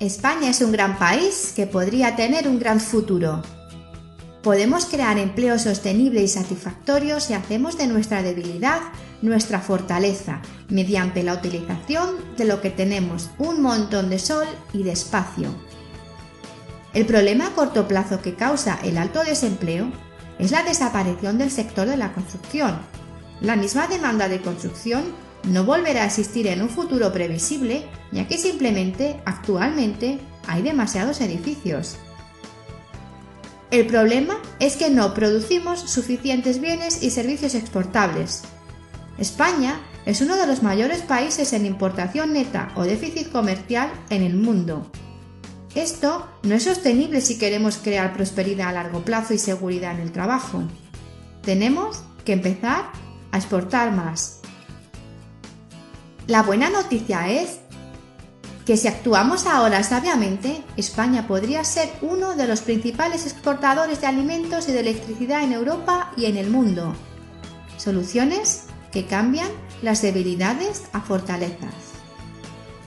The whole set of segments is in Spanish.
España es un gran país que podría tener un gran futuro. Podemos crear empleo sostenible y satisfactorio si hacemos de nuestra debilidad nuestra fortaleza, mediante la utilización de lo que tenemos, un montón de sol y de espacio. El problema a corto plazo que causa el alto desempleo es la desaparición del sector de la construcción. La misma demanda de construcción no volverá a existir en un futuro previsible, ya que simplemente actualmente hay demasiados edificios. El problema es que no producimos suficientes bienes y servicios exportables. España es uno de los mayores países en importación neta o déficit comercial en el mundo. Esto no es sostenible si queremos crear prosperidad a largo plazo y seguridad en el trabajo. Tenemos que empezar a exportar más. La buena noticia es que si actuamos ahora sabiamente, España podría ser uno de los principales exportadores de alimentos y de electricidad en Europa y en el mundo. Soluciones que cambian las debilidades a fortalezas.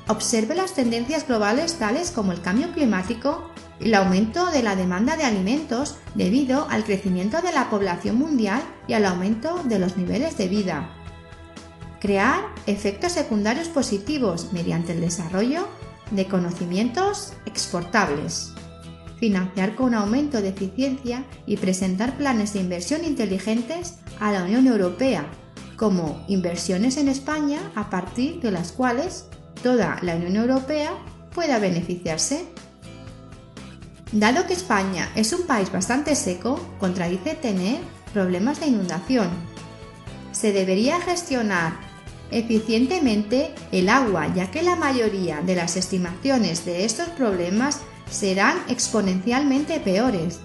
Observe las tendencias globales tales como el cambio climático y el aumento de la demanda de alimentos debido al crecimiento de la población mundial y al aumento de los niveles de vida. Crear efectos secundarios positivos mediante el desarrollo de conocimientos exportables. Financiar con aumento de eficiencia y presentar planes de inversión inteligentes a la Unión Europea, como inversiones en España a partir de las cuales toda la Unión Europea pueda beneficiarse. Dado que España es un país bastante seco, contradice tener problemas de inundación. Se debería gestionar eficientemente el agua, ya que la mayoría de las estimaciones de estos problemas serán exponencialmente peores.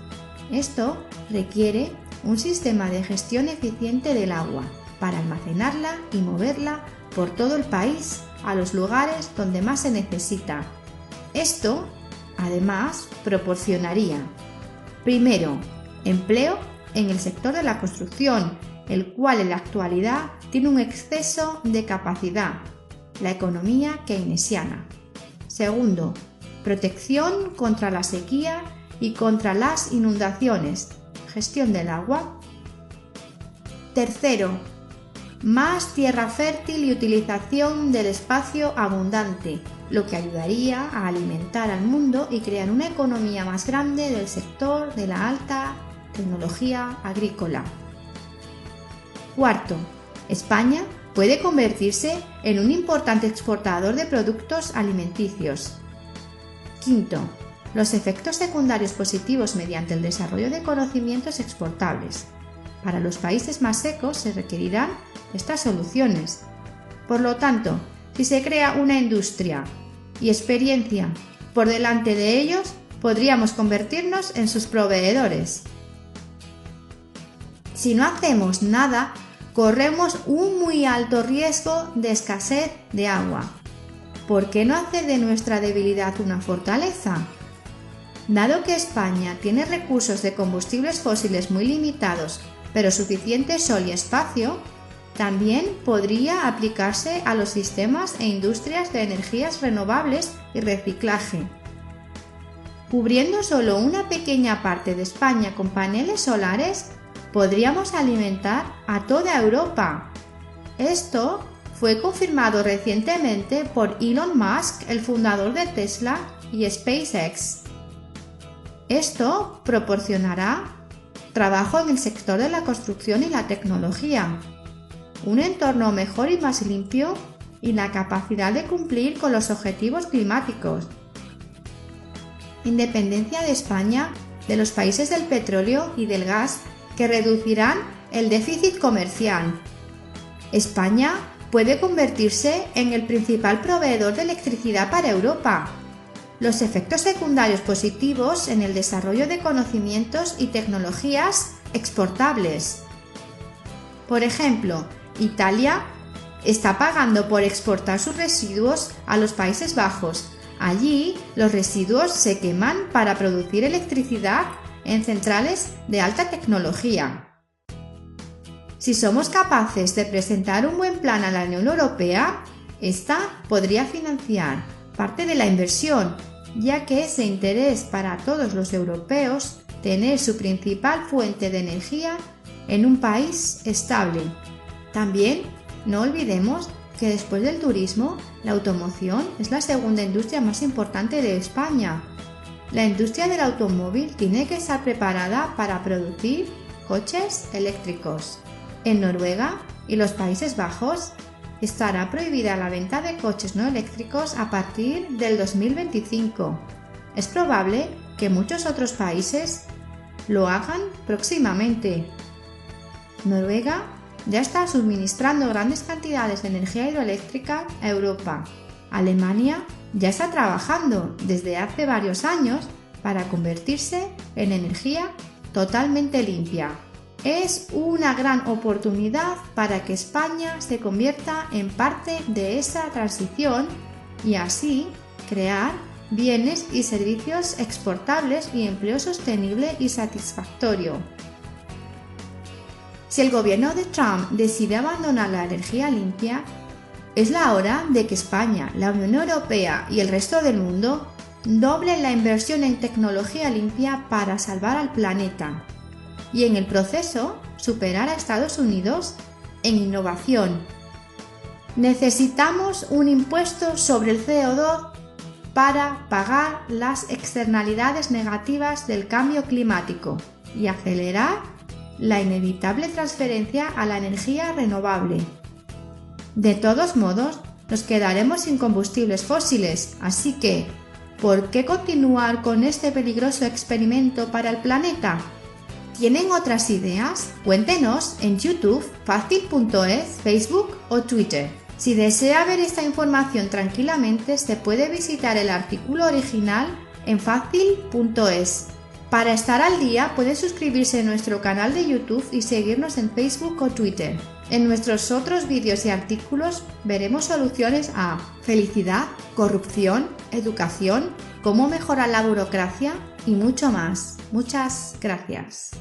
Esto requiere un sistema de gestión eficiente del agua para almacenarla y moverla por todo el país a los lugares donde más se necesita. Esto, además, proporcionaría, primero, empleo en el sector de la construcción, el cual en la actualidad tiene un exceso de capacidad, la economía keynesiana. Segundo, protección contra la sequía y contra las inundaciones, gestión del agua. Tercero, más tierra fértil y utilización del espacio abundante, lo que ayudaría a alimentar al mundo y crear una economía más grande del sector de la alta tecnología agrícola. Cuarto, España puede convertirse en un importante exportador de productos alimenticios. Quinto, los efectos secundarios positivos mediante el desarrollo de conocimientos exportables. Para los países más secos se requerirán estas soluciones. Por lo tanto, si se crea una industria y experiencia por delante de ellos, podríamos convertirnos en sus proveedores. Si no hacemos nada, corremos un muy alto riesgo de escasez de agua. ¿Por qué no hacer de nuestra debilidad una fortaleza? Dado que España tiene recursos de combustibles fósiles muy limitados, pero suficiente sol y espacio, también podría aplicarse a los sistemas e industrias de energías renovables y reciclaje. Cubriendo solo una pequeña parte de España con paneles solares, podríamos alimentar a toda Europa. Esto fue confirmado recientemente por Elon Musk, el fundador de Tesla y SpaceX. Esto proporcionará trabajo en el sector de la construcción y la tecnología, un entorno mejor y más limpio y la capacidad de cumplir con los objetivos climáticos. Independencia de España de los países del petróleo y del gas que reducirán el déficit comercial. España puede convertirse en el principal proveedor de electricidad para Europa. Los efectos secundarios positivos en el desarrollo de conocimientos y tecnologías exportables. Por ejemplo, Italia está pagando por exportar sus residuos a los Países Bajos. Allí, los residuos se queman para producir electricidad en centrales de alta tecnología. Si somos capaces de presentar un buen plan a la Unión Europea, esta podría financiar parte de la inversión ya que es de interés para todos los europeos tener su principal fuente de energía en un país estable. También no olvidemos que después del turismo, la automoción es la segunda industria más importante de España. La industria del automóvil tiene que estar preparada para producir coches eléctricos. En Noruega y los Países Bajos estará prohibida la venta de coches no eléctricos a partir del 2025. Es probable que muchos otros países lo hagan próximamente. Noruega ya está suministrando grandes cantidades de energía hidroeléctrica a Europa. Alemania ya está trabajando desde hace varios años para convertirse en energía totalmente limpia. Es una gran oportunidad para que España se convierta en parte de esa transición y así crear bienes y servicios exportables y empleo sostenible y satisfactorio. Si el gobierno de Trump decide abandonar la energía limpia, es la hora de que España, la Unión Europea y el resto del mundo doblen la inversión en tecnología limpia para salvar al planeta y en el proceso superar a Estados Unidos en innovación. Necesitamos un impuesto sobre el CO2 para pagar las externalidades negativas del cambio climático y acelerar la inevitable transferencia a la energía renovable. De todos modos, nos quedaremos sin combustibles fósiles, así que, ¿por qué continuar con este peligroso experimento para el planeta? ¿Tienen otras ideas? Cuéntenos en YouTube, Fazil.es, Facebook o Twitter. Si desea ver esta información tranquilamente, se puede visitar el artículo original en Fazil.es. Para estar al día, puede suscribirse a nuestro canal de YouTube y seguirnos en Facebook o Twitter. En nuestros otros vídeos y artículos veremos soluciones a felicidad, corrupción, educación, cómo mejorar la burocracia y mucho más. Muchas gracias.